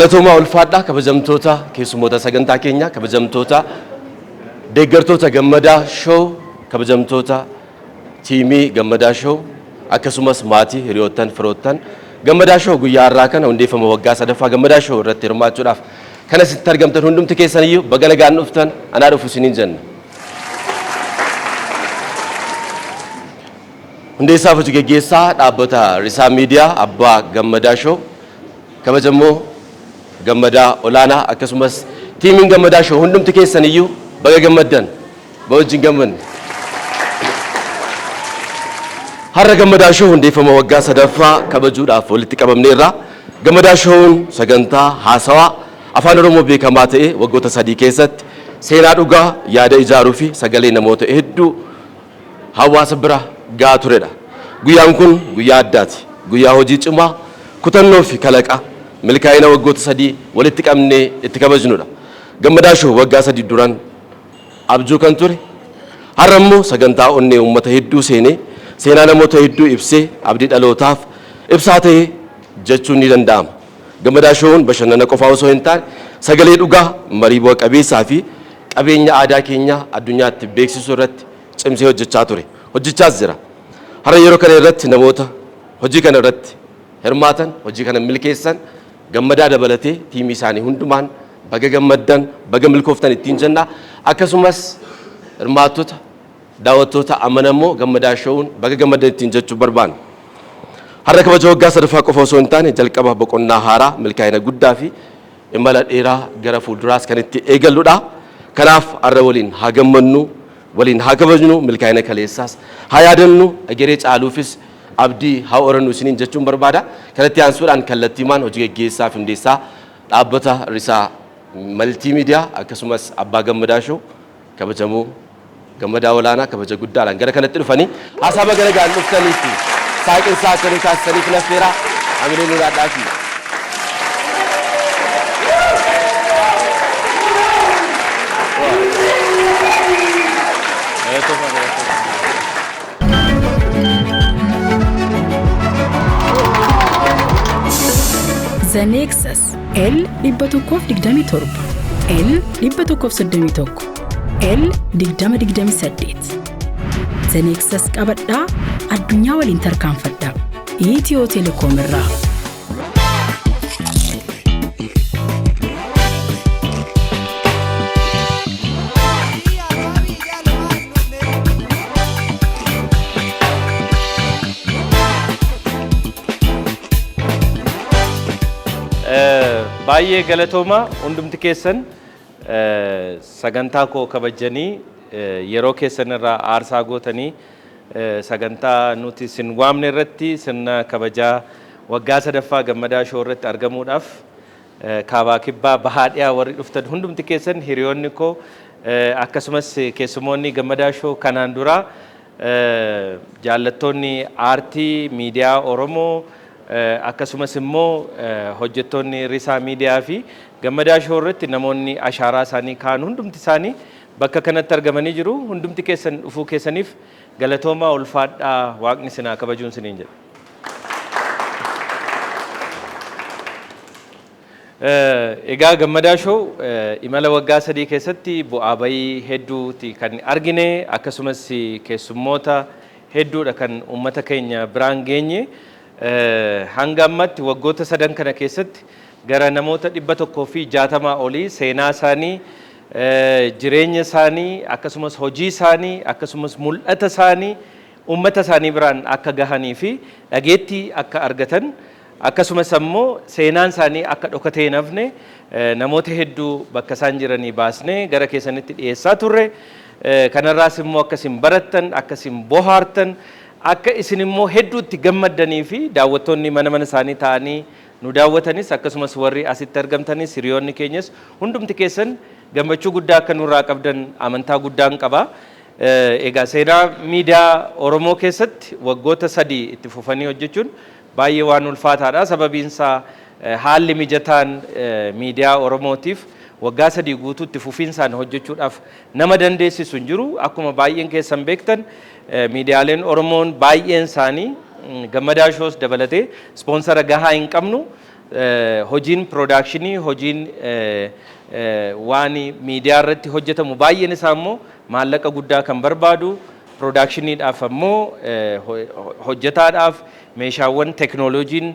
Galatoomaa ulfaadhaa kabajamtoota keessummoota sagantaa keenya kabajamtoota deeggartoota Gammadaa Show kabajamtoota tiimii Gammadaa Show akkasumas maatii hiriyoottan firoottan Gammadaa Show guyyaa har'aa kana hundeeffama waggaa sadaffaa Gammadaa Show irratti hirmaachuudhaaf kan asitti argamtan hundumti keessaniyyuu baga nagaan dhuftan anaa dhufu isiniin jenna. Hundeessaa fi gaggeessaa dhaabbata Risaa Miidiyaa Abbaa Gammadaa Show kabajamoo Gammadaa olaanaa akkasumas tiimiin Gammadaa Show hundumti keessaniyyuu baga gammaddan wajjin gammanne. Har'a Gammadaa Show hundeeffama waggaa sadaffaa kabajuudhaaf walitti qabamneerra. Gammadaa Show'n sagantaa haasawaa afaan Oromoo beekamaa ta'e waggoota 3 keessatti seenaa dhugaa yaada ijaaruu fi sagalee namoota hedduu hawaasa bira gahaa turedha. Guyyaan kun guyyaa addaati. Guyyaa hojii cimaa kutannoo fi kalaqa milkaa'ina waggoota 3 walitti qabnee itti kabajnudha. Gammadaa Show waggaa 3 duran abjuu kan ture. Har'a immoo sagantaa onnee uummata hedduu seenee seenaa namoota hedduu ibsee abdii dhalootaaf ibsaa ta'e jechuun ni danda'ama. Gammadaa Show'n bashannana qofaa osoo hin taane sagalee dhugaa marii bu'a qabeessaa fi qabeenya aadaa keenya addunyaatti beeksisuu irratti cimsee hojjechaa ture. Hojjechaas jira. Har'a yeroo kana irratti namoota hojii kana irratti hirmaatan hojii kana milkeessan Gammadaa dabalatee tiimii isaanii hundumaan baga gammaddan baga milkooftan ittiin jenna. Akkasumas hirmaattota daawwattoota amanamoo Gammadaa Show'n baga gammaddan ittiin jechuu barbaanna. Har'a kabaja waggaa sadaffaa qofa osoo hin taane jalqaba boqonnaa haaraa milkaa'ina guddaa fi imala dheeraa gara fuulduraas kan itti eegalludha. Kanaaf har'a waliin haa gammannu waliin haa kabajnu milkaa'ina kaleessaas haa yaadannu egeree caaluufis abdii haa orannu isiniin jechuun barbaada. Kanatti aansuudhaan kallattiimaan hojii gaggeessaa fi hundeessaa dhaabbata Risaa Maltiimiidiyaa akkasumas Abbaa Gammadaa Show kabajamoo Gammadaa olaanaa kabaja guddaadhaan gara kanatti dhufanii haasaba gara gaan dhuftanii fi saaqinsaa akkanii taasisaniif nafeeraa amilee nuraadhaa fi The Nexus L 127 L 131 L 2028 The Nexus qabadhaa addunyaa waliin tarkaanfadhaa Itiyoo Telekoom irraa. Baay'ee galatooma hundumti keessan sagantaa koo kabajanii yeroo keessan irraa aarsaa gootanii sagantaa nuti sin waamne irratti sirna kabajaa waggaa sadaffaa Gammadaa Show irratti argamuudhaaf kaabaa kibbaa bahaa dhiyaa warri dhuftan hundumti keessan hiriyoonni koo akkasumas keessumoonni Gammadaa Show kanaan dura jaallattoonni aartii miidiyaa Oromoo akkasumas immoo hojjettoonni Risaa Miidiyaa fi Gammadaa Show irratti namoonni ashaaraa isaanii kaan hundumti isaanii bakka kanatti argamanii jiru. Hundumti keessan dhufuu keessaniif galatoomaa ulfaadhaa waaqni sinaa kabajuun siniin jedha. Egaa Gammadaa Show imala waggaa 3 keessatti bu'aa bayii hedduuti kan argine akkasumas keessummoota hedduudha kan uummata keenya biraan geenye. Hanga ammatti waggoota 3 kana keessatti gara namoota 160 olii seenaa isaanii jireenya isaanii akkasumas hojii isaanii akkasumas mul'ata isaanii uummata isaanii biraan akka gahanii fi dhageettii akka argatan akkasumas ammoo seenaan isaanii akka dhokatee nafne namoota hedduu bakka isaan jiranii baasnee gara keessanitti dhiyeessaa turre. Kanarraas immoo akkasiin barattan akkasiin bohaartan akka isin immoo hedduutti gammaddanii fi daawwattoonni mana isaanii ta'anii nu daawwatanis akkasumas warri asitti argamtanis hiriyoonni keenyas hundumti keessan gammachuu guddaa akka nurraa qabdan amantaa guddaan qaba. Egaa seenaa miidiyaa Oromoo keessatti waggoota 3 itti fufanii hojjechuun baay'ee waan ulfaataadha. Sababiin isaa haalli mijataan miidiyaa Oromootiif waggaa 3 guutuutti fufiinsaan hojjechuudhaaf nama dandeessisu hin jiru. Akkuma baay'een keessan beektan miidiyaaleen Oromoon baay'een isaanii Gammadaa Shows dabalatee sponsora gahaa hin qabnu. hojiin production hojiin waan miidiyaa irratti hojjetamu baay'een isaa immoo maallaqa guddaa kan barbaadu productioniidhaaf ammoo hojjetaadhaaf meeshaawwan teknooloojiin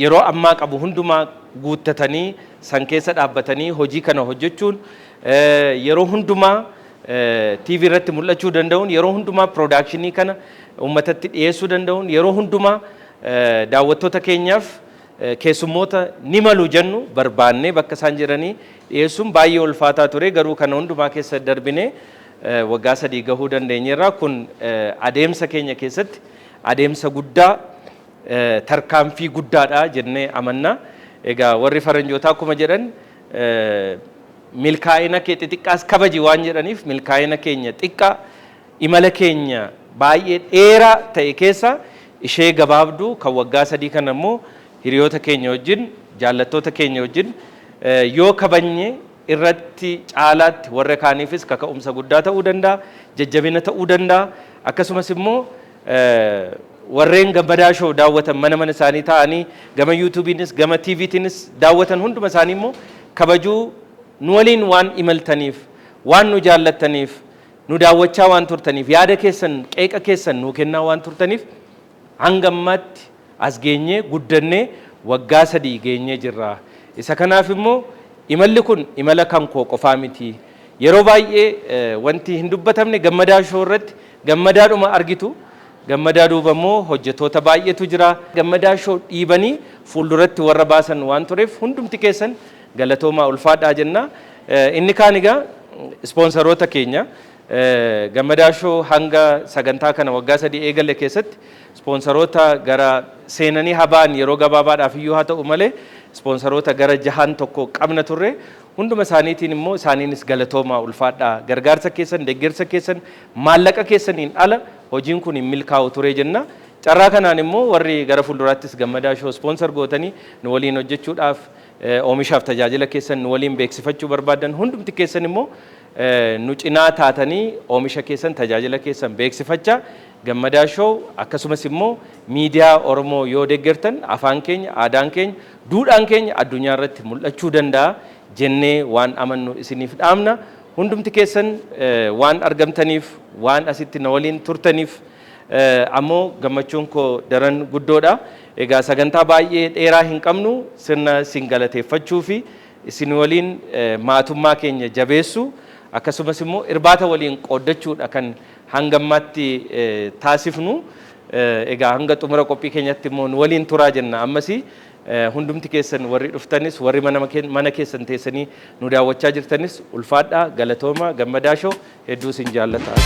yeroo ammaa qabu hundumaa guuttatanii san keessa dhaabbatanii hojii kana hojjechuun yeroo hundumaa TV irratti mul'achuu danda'uun yeroo hundumaa productionii kana uummatatti dhiyeessuu danda'uun yeroo hundumaa daawwattoota keenyaaf keessummoota ni malu jennu barbaannee bakka isaan jiranii dhiyeessuun baay'ee ulfaataa ture garuu kana hundumaa keessa darbinee waggaa 3 gahuu dandeenyeerra kun adeemsa keenya keessatti adeemsa guddaa tarkaanfii guddaadha jennee amanna egaa warri faranjoota akkuma jedhan milkaa'ina kee xixiqqaas kabaji waan jedhaniif milkaa'ina keenya xiqqaa imala keenya baay'ee dheeraa ta'e keessa ishee gabaabduu kan waggaa 3 kana immoo hiriyoota keenya wajjin jaallattoota keenya wajjin yoo kabanye irratti caalaatti warra kaaniifis kaka'umsa guddaa ta'uu danda'a jajjabina ta'uu danda'a akkasumas immoo warreen gammadaa show daawwatan mana isaanii ta'anii gama YouTube'iinis gama TV'tiinis daawwatan hunduma isaanii immoo kabajuu nu waliin waan imaltaniif waan nu jaallattaniif nu daawwachaa waan turtaniif yaada keessan qeeqa keessan nu kennaa waan turtaniif hangammaatti as geenyee guddannee waggaa 3 geenyee jirra isa kanaaf immoo imalli kun imala kan koo qofaa miti yeroo baay'ee wanti hin dubbatamne gammadaa show irratti gammadaadhuma argitu gammadaa duuba immoo hojjettoota baay'eetu jira gammadaa show dhiibanii fuulduratti warra baasan waan tureef hundumti keessan galatoomaa ulfaadhaa jenna inni kaan egaa ispoonsaroota keenya gammadaa show hanga sagantaa kana waggaa 3 eegale keessatti ispoonsaroota gara seenanii habaan yeroo gabaabaadhaaf iyyuu haa ta'u malee ispoonsaroota gara 6 tokko qabna turre hunduma isaaniitiin immoo isaaniinis galatoomaa ulfaadhaa gargaarsa keessan deeggarsa keessan maallaqa keessaniin ala hojiin kun hin milkaa'u ture jenna carraa kanaan immoo warri gara fuulduraattis gammadaa show ispoonsar gootanii nu waliin hojjechuudhaaf oomishaaf tajaajila keessan nu waliin beeksifachuu barbaadan hundumti keessan immoo nu cinaa taatanii oomisha keessan tajaajila keessan beeksifachaa gammadaa show akkasumas immoo miidiyaa Oromoo yoo deeggartan afaan keenya aadaan keenya duudhaan keenya addunyaa irratti mul'achuu danda'a jennee waan amannu isiniif dhaamna hundumti keessan waan argamtaniif waan asitti na waliin turtaniif ammoo gammachuun koo daran guddoodha egaa sagantaa baay'ee dheeraa hin qabnu sirna isin galateeffachuu fi isin waliin maatummaa keenya jabeessu akkasumas immoo irbaata waliin qooddachuudha kan hangammaatti taasifnu egaa hanga xumura qophii keenyatti immoo nu waliin turaa jenna ammasi hundumti keessan warri dhuftanis warri mana keessan teessanii nu daawwachaa jirtanis ulfaadhaa galatooma gammadaa show hedduu isin jaallataa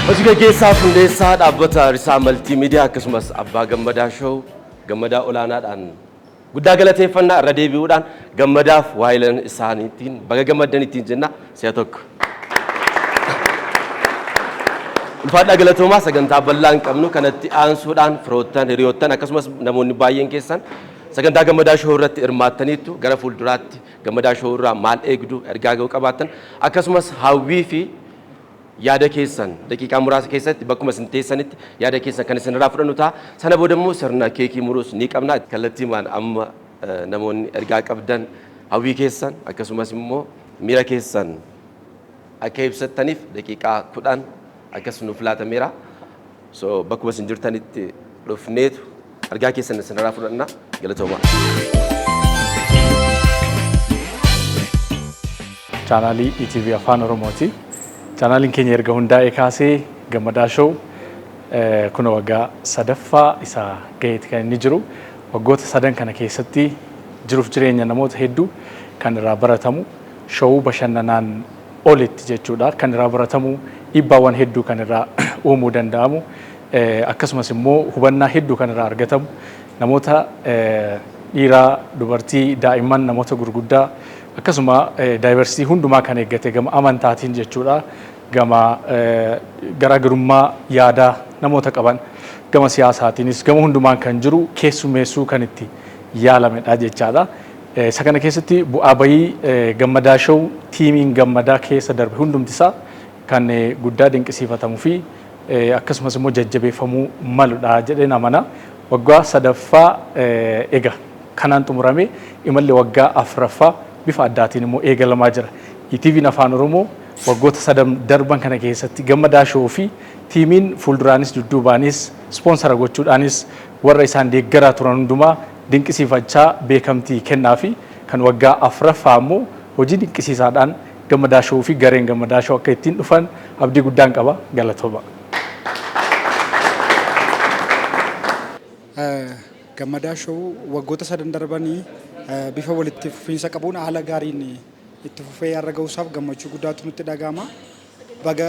Hojii gaggeessaa hundeessaa dhaabbata Risaa Maltiimiidiyaa akkasumas abbaa gammadaa show gammadaa olaanaadhaan guddaa galateeffannaa irra deebi'uudhaan gammadaaf waayilan isaaniitiin baga gammadaniitiin jenna si'a tokko. Ulfaadhaa galatoomaa sagantaa bal'aa hin qabnu kanatti aansuudhaan firoottan hiriyoottan akkasumas namoonni baay'een keessan sagantaa gammadaa show irratti hirmaattaniitu gara fuulduraatti gammadaa show irraa maal eegdu ergaa ga'uu qabaattan akkasumas hawwii fi yaada keessan daqiiqaa muraasa keessatti bakkuma isin teessanitti yaada keessan kan isin irraa fudhannu ta'a sana booda immoo sirna keekii muruus ni qabna kallattiimaan amma namoonni ergaa qabdan hawwii keessan akkasumas immoo miira keessan akka ibsattaniif daqiiqaa 10 akkas nuuf laatameera so bakkuma isin jirtanitti dhufneetu ergaa keessan isin irraa fudhanna galatoomaa. Chaanaalii ETV Afaan Oromooti. Chaanaaliin keenya erga hundaa'ee kaasee gammadaa show kun waggaa 3ffaa isaa gaheetti kan inni jiru waggoota 3 kana keessatti jiruuf jireenya namoota hedduu kan irraa baratamu show bashannanaan olitti jechuudha kan irraa baratamu dhibbaawwan hedduu kan irraa uumuu danda'amu akkasumas immoo hubannaa hedduu kan irraa argatamu namoota dhiiraa dubartii daa'imman namoota gurguddaa akkasuma daayivarsitii hundumaa kan eeggate gama amantaatiin jechuudha gama garaagarummaa yaadaa namoota qaban gama siyaasaatiinis gama hundumaan kan jiru keessummeessuu kan itti yaalamedha jechaadha Isa kana keessatti bu'aa bahii gammadaa show tiimiin gammadaa keessa darbe hundumti isaa kan guddaa dinqisiifatamuu fi akkasumas immoo jajjabeeffamuu maludha jedhee namana. Waggaa sadaffaa eega kanaan xumurame imalli waggaa afuraffaa bifa addaatiin immoo eegalamaa jira. ETV'n Afaan Oromoo waggoota sadan darban kana keessatti gammadaa show fi tiimiin fuulduraanis dudduubaanis ispoonsara gochuudhaanis warra isaan deeggaraa turan hundumaa dinqisiifachaa beekamtii kennaa fi kan waggaa afuraffaa immoo hojii dinqisiisaadhaan gammadaa show fi gareen gammadaa show akka ittiin dhufan abdii guddaan qaba. Galatooma. Gammadaa show waggoota sadan darbanii bifa walitti fufiinsa qabuun haala gaariin itti fufee har'a ga'uusaaf gammachuu guddaatu nutti dhagahama. Baga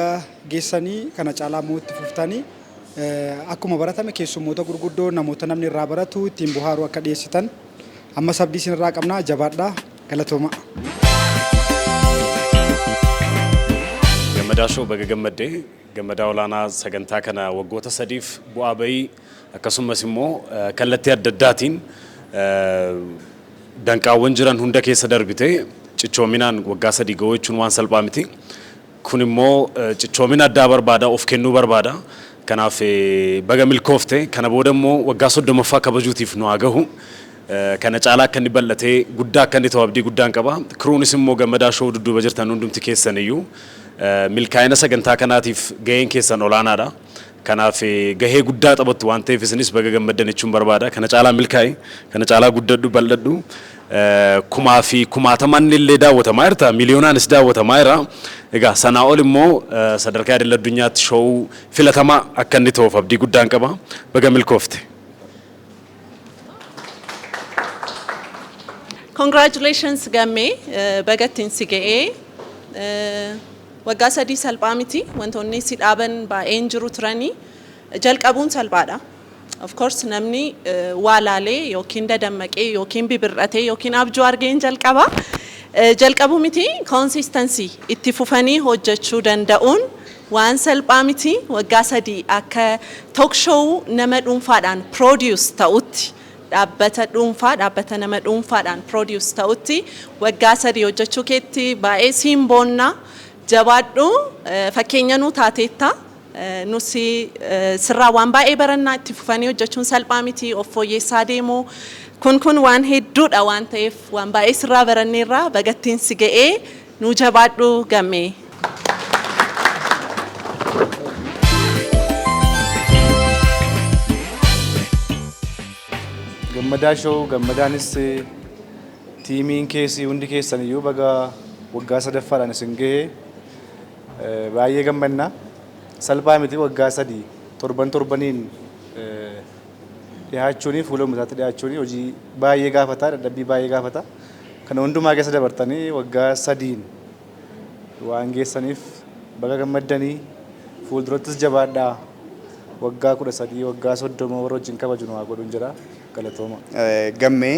geessanii kana caalaa immoo itti fuftanii akkuma baratame keessummoota gurguddoo namoota namni irraa baratu ittiin bohaaruu akka dhiyeessitan ammas abdii isin irraa qabna. Jabaadhaa. Galatooma. Gammadaa show baga gammaddee gammadaa olaanaa sagantaa kana waggoota sadiif bu'aa bahii akkasumas immoo kallattii adda addaatiin danqaawwan jiran hunda keessa darbite cichoominaan waggaa sadii ga'uu jechuun waan salphaa miti. Kun immoo cichoomina addaa barbaada, of kennuu barbaada. Kanaaf baga milkoofte kana booda immoo waggaa 30ffaa kabajuutiif nu haa gahu. Kana caalaa akka inni bal'atee guddaa akka inni ta'u abdii guddaan qaba. Kiruunis immoo gammadaa show dudduuba jirtan hundumti keessan iyyuu milkaa'ina sagantaa kanaatiif gaheen keessan olaanaadha. Kanaaf gahee guddaa taphattu waan ta'eef isinis baga gammaddan jechuun barbaada. Kana caalaa milkaa'e, kana caalaa guddadhu, bal'adhu. Kumaa fi kumaataman illee daawwatamaa jirta, miliyoonaanis daawwatamaa jira. Egaa sanaa ol immoo sadarkaa idil addunyaatti show filatamaa akka inni ta'uuf abdii guddaan qaba. Baga milkoofte. Congratulations Gammee, bagattiin si ga'ee. Waggaa sadii salphaa miti, wantoonni si dhaaban baay'een jiru turanii jalqabuun salphaadha. Of course namni waa laalee yookiin dadammaqee yookiin bibirratee yookiin abjuu argeen jalqaba. Jalqabuu miti consistency itti fufanii hojjechuu danda'uun waan salphaa miti. Waggaa sadii akka talk show nama dhuunfaadhaan produce ta'utti dhaabbata dhuunfaa dhaabbata nama dhuunfaadhaan produce ta'utti waggaa sadii hojjechuu keetti baay'ee simboonna. Jabaadhu fakkeenya nu taateetta nusi sirraa waan baay'ee barannaa itti fufanii hojjechuun salphaa miti of fooyyessaa deemuu kun waan hedduudha waan ta'eef waan baay'ee sirraa baranneerra bagattiin si ga'ee nu jabaadhu Gammee. Gammadaa show gammadaanis tiimiin keessi hundi keessan iyyuu baga waggaa sadaffaadhaan isin ga'ee baay'ee gammanna. Salphaa miti waggaa sadii torbaniin dhiyaachuun fuula ummataatti dhiyaachuun hojii baay'ee gaafata, dadhabbii baay'ee gaafata. Kana hundumaa keessa dabartanii waggaa sadiin waan geessaniif baga gammaddanii fuuldurattis jabaadhaa. Waggaa 13 waggaa 30 warra wajjin kabaju nu haa godhuun jira. Galatooma. Gammee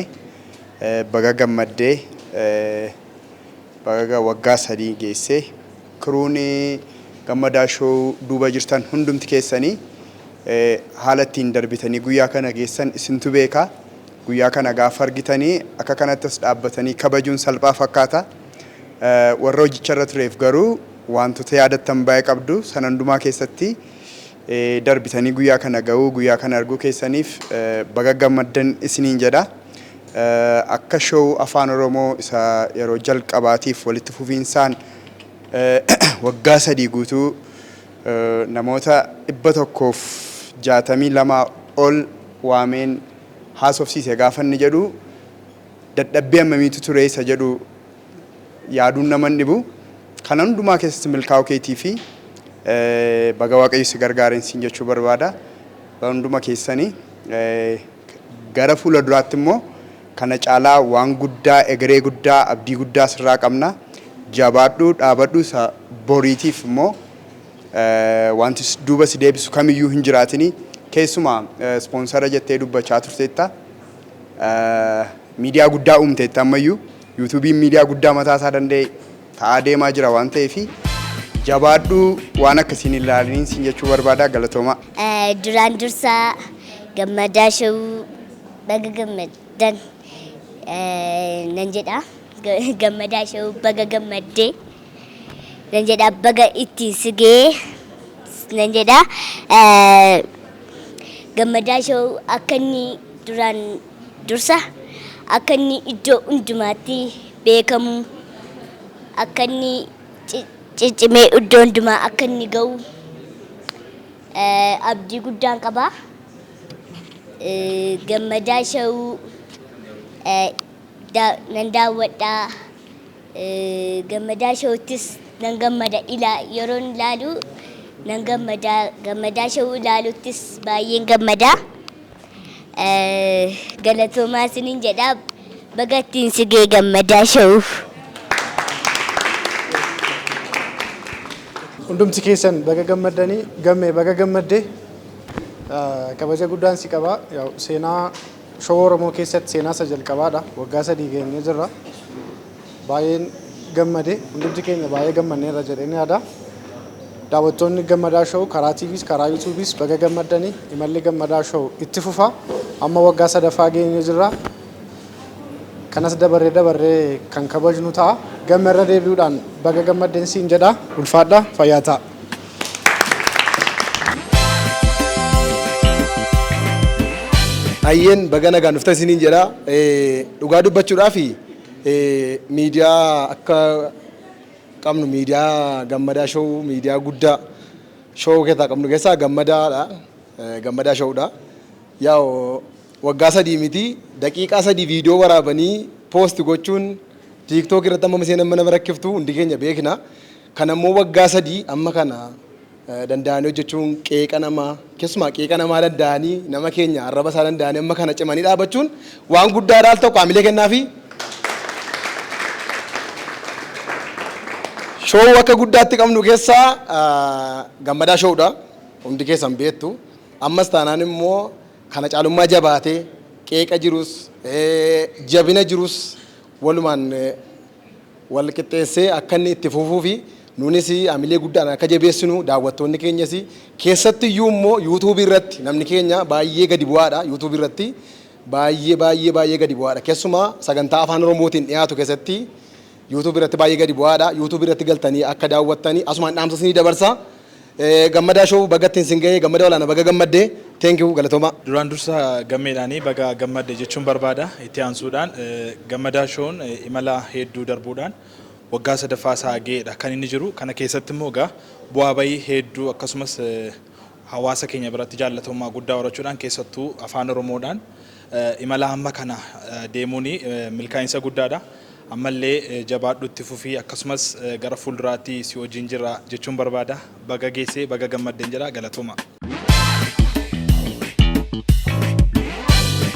baga gammaddee baga waggaa sadii geessee kiruun gammadaa show duuba jirtan hundumti keessanii haala ittiin darbitanii guyyaa kana geessan isintu beeka. Guyyaa kana gaafa argitanii akka kanattis dhaabbatanii kabajuun salphaa fakkaata. Warra hojicharra tureef garuu wantoota yaadattan baay'ee qabdu. San hundumaa keessatti darbitanii guyyaa kana ga'uu guyyaa kana arguu keessaniif baga gammaddan isiniin jedha. Akka show Afaan Oromoo isa yeroo jalqabaatiif walitti fufiinsaan waggaa sadii guutuu namoota 162 ol waameen haasofsiise gaafa inni jedhu dadhabbii hammamiitu ture isa jedhu yaaduun naman dhibu. Kana hundumaa keessatti milkaa'uu keetii fi baga Waaqayyo si gargaareen siin jechuu barbaada. Hunduma keessanii gara fuula duraatti immoo kana caalaa waan guddaa egeree guddaa abdii guddaa sirraa qabna. Jabaadhu dhaabadhu isa boriitiif immoo wanti duuba si deebisu kamiyyuu hin jiraatini. Keessumaa ispoonsara jettee dubbachaa turteetta. Miidiyaa guddaa uumteetta ammayyuu yuutuubiin miidiyaa guddaa mataa isaa danda'e ta'aa deemaa jira waan ta'eef jabaadhu waan akkasiin ilaalanii siin jechuu barbaada. Galatooma. Duraan dursaa gammadaa show baga gammaddan nan jedha gammadaa shoo baga gammaddee nan jedha baga ittiin sigee nan jedha gammadaa shoo akka inni duraan dursa akka inni iddoo hundumaatti beekamu akka inni ciccimee iddoo hundumaa akka inni ga'u abdii guddaan qaba. Gammadaa shoo nan daawwadhaa gammadaa shoottis nan gammada yeroon ilaalu nan gammadaa shoo ilaaluttis baay'een gammada. Galatoomaa isiniin jedha baga ittiin sigee gammadaa shoo. Hundumti keessan baga gammaddanii gammee baga gammaddee kabaja guddaan si qaba. Seenaa shoo Oromoo keessatti seenaa isa jalqabaadha. Waggaa 3 geenyee jirra. Baay'een gammade hundumti keenya baay'ee gammanneerra jedhanii yaada. Daawwattoonni gammadaa shoo karaa TVs karaa YouTubes baga gammaddanii imalli gammadaa shoo itti fufa. Amma waggaa 3ffaa geenyee jirra. Kanas dabarree kan kabajnu ta'a. Gammarra deebi'uudhaan baga gammaddeen siin jedha. Ulfaadha fayyaa ta'a. Ayyeen baga nagaan dhuftan isiniin jedha. Dhugaa dubbachuudhaaf miidiyaa akka qabnu miidiyaa gammadaa shoo miidiyaa guddaa shoo keessaa qabnu keessaa gammadaadha. Gammadaa shoodha. Yaa waggaa 3 miti daqiiqaa 3 viidiyoo waraabanii poost gochuun TikTok irratti amma seenan mana barakkiftu hundi keenya beekna. Kan ammoo waggaa 3 amma kana danda'anii hojjechuun qeeqa namaa keessumaa qeeqa namaa danda'anii nama keenya arraba isaa danda'anii amma kana cimanii dhaabachuun waan guddaadha. Al ta'u qaamilee kennaafi shoo akka guddaatti qabnu keessaa gammadaa shoodha. Hundi keessan beektu. Ammas taanaan immoo kana caalummaa jabaatee qeeqa jirus jabina jirus walumaan wal qixxeessee akka inni itti fufuu fi nuunis amilee guddaan akka jabeessinu daawwattoonni keenyas keessatti iyyuu immoo yuutuubii irratti namni keenya baay'ee gadi bu'aadha. Yuutuubii irratti baay'ee gadi bu'aadha. Keessumaa sagantaa afaan Oromootiin dhiyaatu keessatti yuutuubii irratti baay'ee gadi bu'aadha. Yuutuubii irratti galtanii akka daawwattanii asumaan dhaamsasanii dabarsa. Gammadaa shoo baga ittiin sin ga'ee gammadaa olaanaa baga gammaddee thank you galatooma. Duraan dursa gammeedhaanii baga gammadde jechuun barbaada. Itti aansuudhaan gammadaa shoon imala hedduu darbuudhaan waggaa 3ffaa isaa ga'eedha kan inni jiru. Kana keessatti immoo bu'aa bayii hedduu akkasumas hawaasa keenya biratti jaallatamummaa guddaa horachuudhaan keessattuu afaan Oromoodhaan imala amma kana deemuun milkaa'insa guddaadha. Ammallee jabaadhu itti fufii akkasumas gara fuulduraatti si wajjin jira jechuun barbaada. Baga geessee baga gammaddeen jedha galatooma.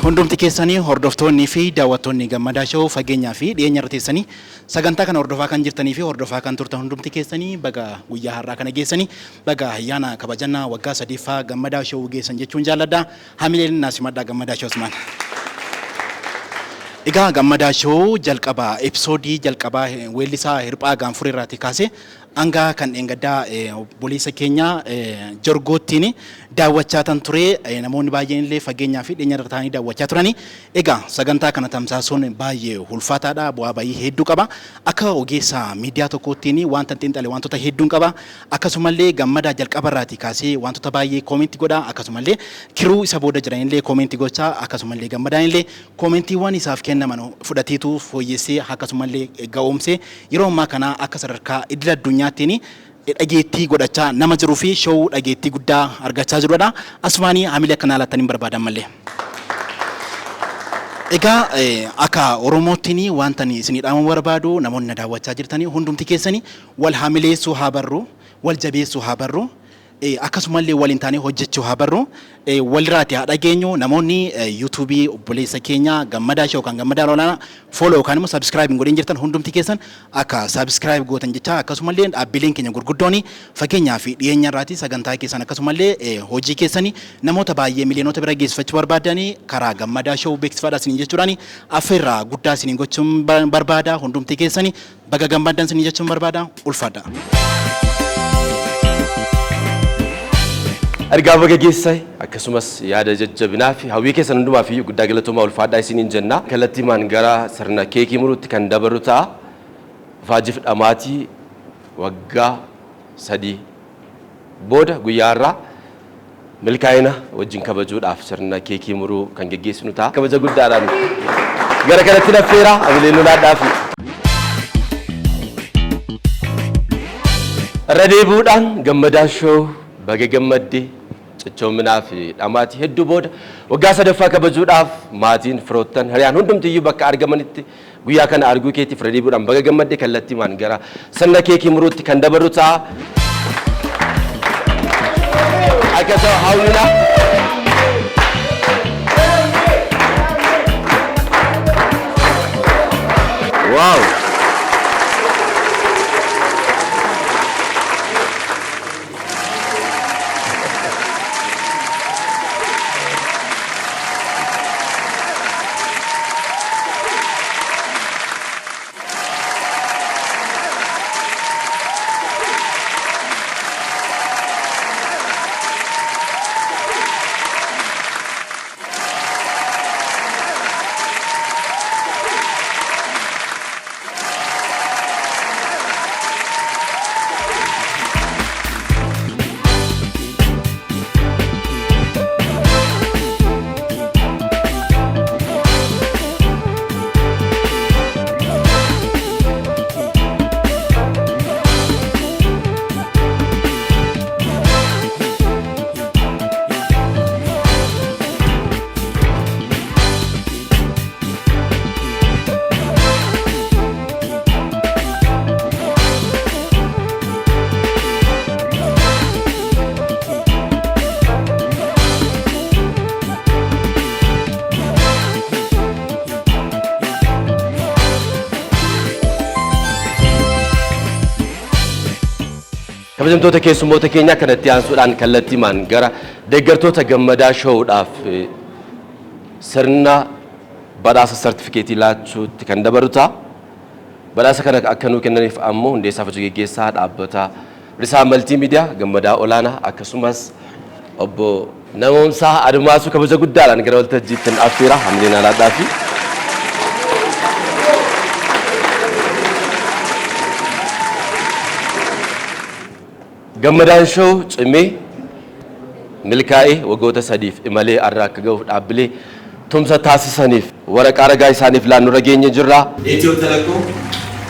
Hundumti keessanii hordoftoonnii fi daawwattoonni gammadaa shoo fageenyaa fi dhiyeenya irra teessanii sagantaa kana hordofaa kan jirtanii fi hordofaa kan turtan hundumti keessanii baga guyyaa har'aa kana geessanii baga ayyaana kabajannaa waggaa 3ffaa gammadaa shoo geessan jechuun jaalladha. Hamileen naasimadhaa gammadaa shoo Usmaan. Egaa gammadaa shoo jalqabaa episoodii jalqabaa weellisaa Hirphaa Gaanfuree irraatii kaasee hanga kan dheengaddaa obboleessa keenya Jorgoottiin daawwachaa tan ture. Namoonni baay'een illee fageenyaa fi dhiyeenya irra taa'anii daawwachaa turani. Egaa sagantaa kana tamsaasuun baay'ee ulfaataadha. Bu'aa bayii hedduu qaba. Akka ogeessa miidiyaa tokkoottiin wanta xiinxalee wantoota hedduun qaba. Akkasumallee gammadaa jalqaba irraatii kaasee wantoota baay'ee koomentii godha. Akkasumallee kiruu isa booda jiran illee koomentii gochaa. Akkasumallee gammadaan illee koomentiiwwan isaaf kennaman fudhateetu fooyyessee akkasumallee ga'oomsee yeroo ammaa kana akka sadarkaa idil addunyaattiin dhageettii godhachaa nama jiruu fi shoo dhageettii guddaa argachaa jirudha. Asumaanii hamilee akkanaa laattaniin barbaadan malee. Egaa akka Oromoottiin wanta isinii dhaamuu barbaadu namoonni na daawwachaa jirtanii hundumti keessanii wal hamileessuu haa barru, wal jabeessuu haa barru. Akkasumallee waliin taanee hojjechuu haa barru. Walirraati haa dhageenyu. Namoonni yuutuubii obboleessa keenya gammadaa shoo kan gammadaa olaanaa fooloo yookaan immoo saabskraayib godhin jirtan hundumti keessan akka saabskraayib gootan jecha akkasumallee dhaabbileen keenya gurguddoon fageenyaa fi dhiyeenya irraati sagantaa keessan akkasumallee hojii keessanii namoota baay'ee miliyoonota bira geessifachuu barbaadanii karaa gammadaa shoo beeksifadhaa isiniin jechuudhaan affeerraa guddaa isiniin gochuun barbaada. Hundumti keessanii baga gammaddan isiniin jechuun barbaada. Ulfaadha. Ergaa baga geessay akkasumas yaada jajjabinaa fi hawwii keessan hundumaa fi guddaa galatoomaa ulfaadhaa isiniin jenna. Kallattiimaan gara sirna keekii muruutti kan dabarru ta'a. Faajif dhamaatii waggaa 3 booda guyyaa irraa milkaa'ina wajjin kabajuudhaaf sirna keekii muruu kan geggeessinu ta'a. Kabaja guddaadhaan gara kanatti naffeera abileen lolaadhaa fi irra deebi'uudhaan gammadaan shoo baga gammaddee cichoominaa fi dhamaatii hedduu booda waggaa 3ffaa kabajuudhaaf maatiin firoottan hiriyaan hundumtiyyuu bakka argamanitti guyyaa kana arguu keetiif irra deebi'uudhaan baga gammaddee kallattiimaan gara sirna keekii muruutti kan dabarru ta'a. Akkasuma hawwina wow kabajamtoota keessummoota keenya kanatti aansuudhaan kallattiimaan gara deeggartoota gammadaa show'uudhaaf sirna badhaasa sartifikeetii laachuutti kan dabarru ta'a. Badhaasa kana akka nuu kennaniif ammoo hundeessaa fi geggeessaa dhaabbata Risaa Maltiimiidiyaa gammadaa olaanaa akkasumas obbo Namoomsaa Admaasuu kabaja guddaadhaan gara waltajjiitti affeera hamleen alaadhaa fi gammadaan show cimee milkaa'ee waggoota 3f imalee arraa akka ga'uuf dhaabbilee tumsa taasisaniif waraqaa ragaa isaaniif laannoo rageenye jirra. Itiyoo Telekoom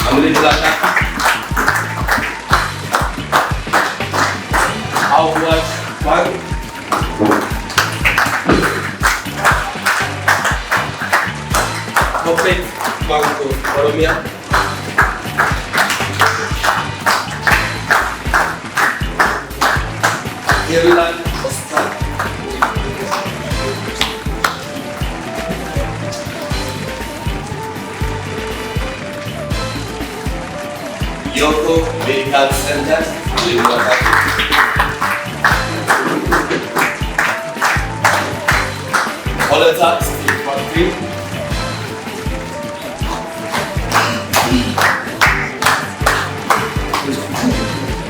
Amalee Dilaataa Awwaash Bank Cooperative Bank of Oromia Ireland Hostal Yoko Medical Center Holata Steel Factory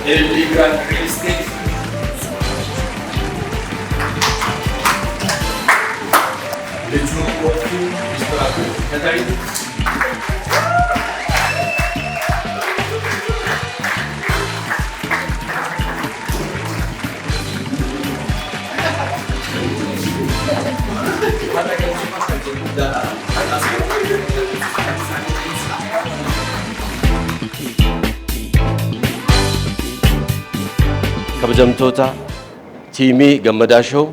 LD Grand Real Estate The True Coffee Catering kabajamtoota tiimii gammadaa show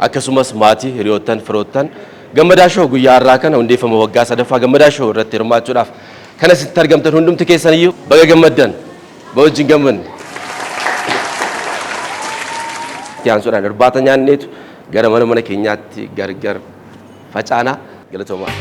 akkasumas maatii hiriyoottan firoottan gammadaa show guyyaa har'aa kana hundeeffama waggaa 3ffaa gammadaa show irratti hirmaachuudhaaf kan asitti argamtan hundumti keessaniyyuu baga gammaddan wajjin gammanne. Yaansuudhaan irbaata nyaanneetu gara mana keenyaatti gargar facaana galatoomaa.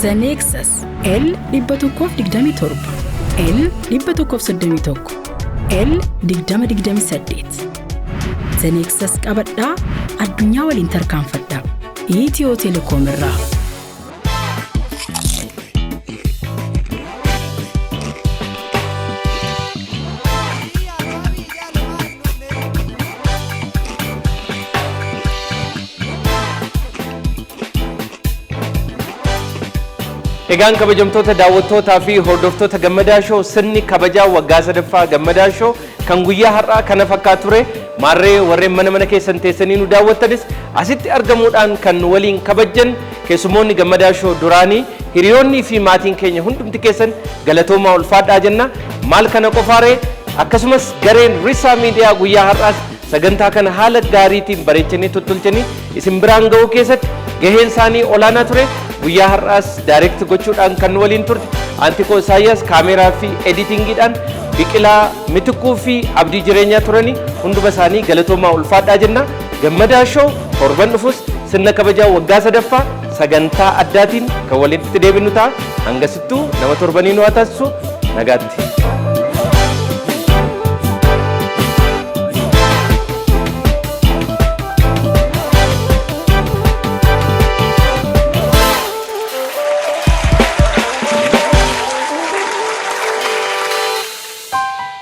The Nexus L 127 L 131 L 2028 The Nexus qabadhaa addunyaa waliin tarkaanfadhaa Itiyoo Telekoom irraa Egaan kabajamtoota daawwattootaa fi hordoftoota Gammadaa Show sirni kabajaa waggaa sadaffaa Gammadaa Show kan guyyaa har'aa kana fakkaatu ture maarree warreen mana keessan teessanii nu daawwattanis asitti argamuudhaan kan waliin kabajjan keessumoonni Gammadaa Show duraanii hiriyoonnii fi maatiin keenya hundumti keessan galatoomaa ulfaadhaa jenna maal kana qofaaree akkasumas gareen Risaa Miidiyaa guyyaa har'aas sagantaa kana haala gaariitiin bareechanii tottolchanii isin biraan ga'uu keessatti gaheen isaanii olaanaa ture guyyaa har'aas direct gochuudhaan kan waliin turte Antikoo Isaayyaas kaameraa fi editingiidhaan Biqilaa Mitikuu fi Abdii Jireenyaa turanii hunduma isaanii galatoomaa ulfaadhaa jenna Gammadaa Show torban dhufus sirna kabajaa waggaa sadaffaa sagantaa addaatiin kan walitti deebinu ta'a hangasittuu nama torbanii nu taasisu nagaatti